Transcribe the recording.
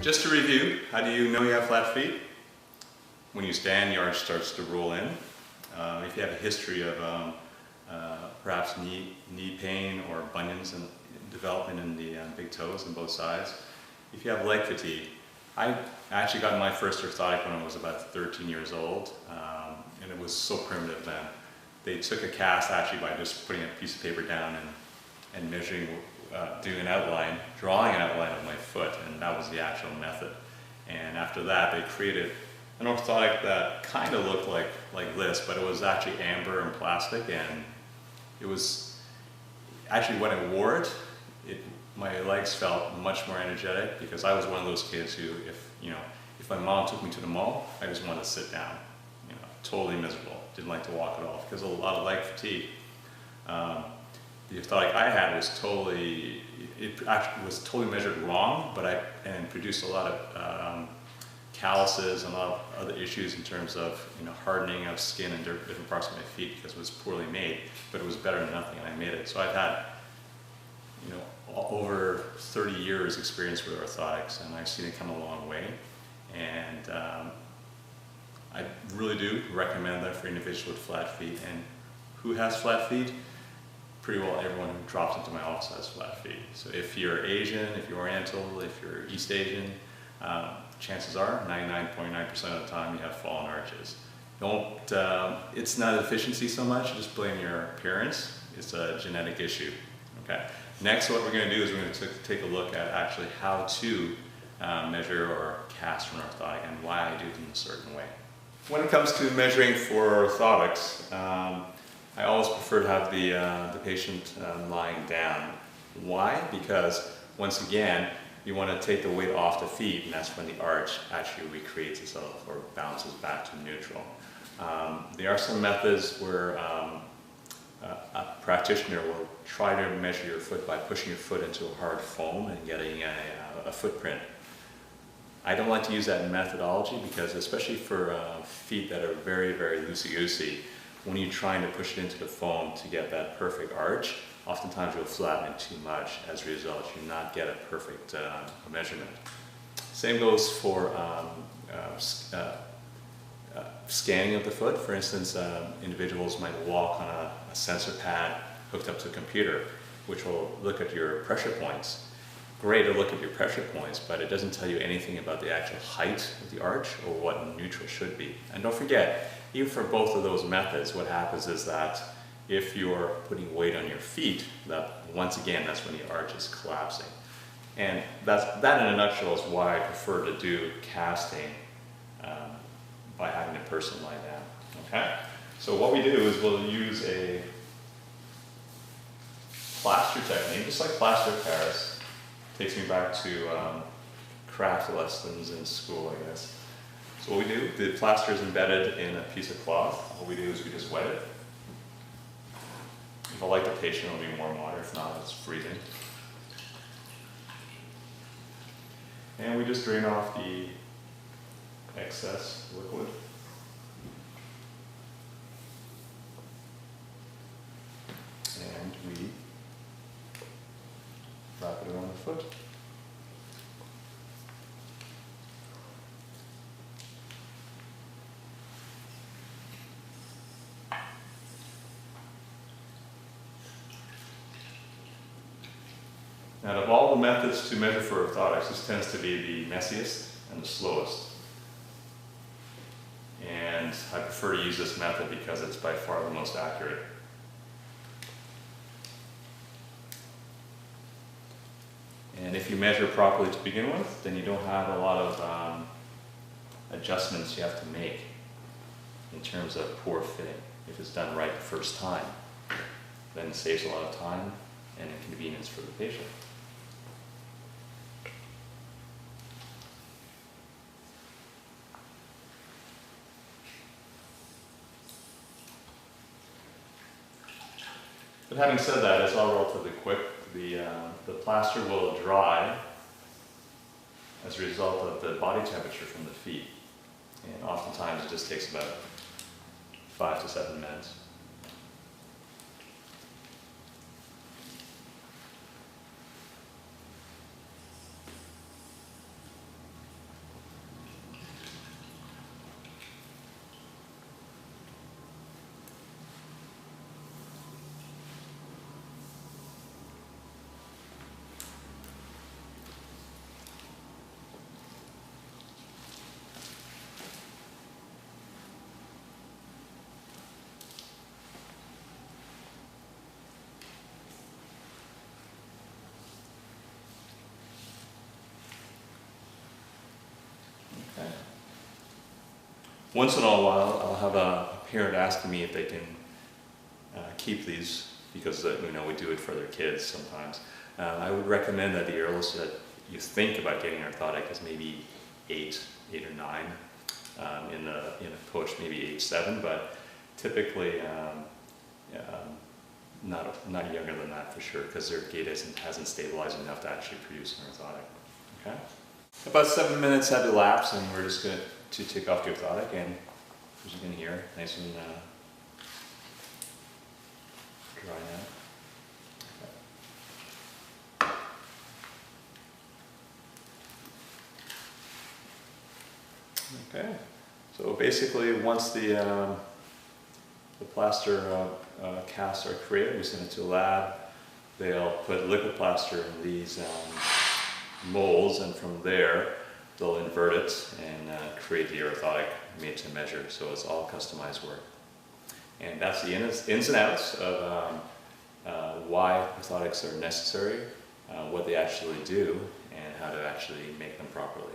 just to review, how do you know you have flat feet? When you stand, your arch starts to roll in. If you have a history of perhaps knee pain or bunions and development in the big toes on both sides. If you have leg fatigue, I actually got my first orthotic when I was about 13 years old, and it was so primitive then. They took a cast actually by just putting a piece of paper down and measuring, doing an outline, drawing an outline of my foot, and that was the actual method. And after that, they created an orthotic that kind of looked like this, but it was actually amber and plastic, and it was actually when I wore it, my legs felt much more energetic, because I was one of those kids who, if my mom took me to the mall, I just wanted to sit down, totally miserable. Didn't like to walk at all because of a lot of leg fatigue. The orthotic I had was totally measured wrong, and produced a lot of calluses and a lot of other issues in terms of hardening of skin in different parts of my feet because it was poorly made, but it was better than nothing, and I made it. So I've had over 30 years experience with orthotics, and I've seen it come a long way, and I really do recommend that for individuals with flat feet. And who has flat feet? Pretty well everyone who drops into my office has flat feet. So if you're Asian, if you're Oriental, if you're East Asian, chances are 99.9% of the time you have fallen arches. It's not a deficiency so much, just blame your appearance. It's a genetic issue. Okay. Next, what we're going to do is we're going to take a look at actually how to measure or cast an orthotic and why I do it in a certain way. When it comes to measuring for orthotics, I always prefer to have the patient lying down. Why? Because once again, you want to take the weight off the feet, and that's when the arch actually recreates itself or bounces back to neutral. There are some methods where a practitioner will try to measure your foot by pushing your foot into a hard foam and getting a footprint. I don't like to use that methodology because, especially for feet that are very, very loosey-goosey, when you're trying to push it into the foam to get that perfect arch, oftentimes you'll flatten it too much. As a result, you'll not get a perfect measurement. Same goes for scanning of the foot. For instance, individuals might walk on a sensor pad hooked up to a computer, which will look at your pressure points. Great to look at your pressure points, but it doesn't tell you anything about the actual height of the arch or what neutral should be. And don't forget, even for both of those methods, what happens is that if you're putting weight on your feet, once again, that's when the arch is collapsing. And that in a nutshell is why I prefer to do casting by having a person lie down. Okay? So what we do is we'll use a plaster technique, just like plaster of Paris. Takes me back to craft lessons in school, I guess. So what we do, the plaster is embedded in a piece of cloth. What we do is we just wet it. If I like the patient, it'll be warm water. If not, it's freezing. And we just drain off the excess liquid. And we wrap it around the foot. Now, of all the methods to measure for orthotics, this tends to be the messiest and the slowest. And I prefer to use this method because it's by far the most accurate. And if you measure properly to begin with, then you don't have a lot of adjustments you have to make in terms of poor fitting. If it's done right the first time, then it saves a lot of time and inconvenience for the patient. But having said that, it's all relatively quick. The plaster will dry as a result of the body temperature from the feet. And oftentimes it just takes about 5 to 7 minutes. Once in a while, I'll have a parent asking me if they can keep these, because we do it for their kids sometimes. I would recommend that the earliest that you think about getting orthotic is maybe 8 or 9. In a push, maybe age 7, but typically not younger than that for sure, because their gait hasn't stabilized enough to actually produce an orthotic. Okay. About 7 minutes have elapsed, and we're just going to take off the orthotic, and as you can hear, nice and dry now. Okay. So basically, once the plaster casts are created, we send it to a lab. They'll put liquid plaster in these molds, and from there they'll invert it and create the orthotic made to measure. So it's all customized work. And that's the ins and outs of why orthotics are necessary, what they actually do, and how to actually make them properly.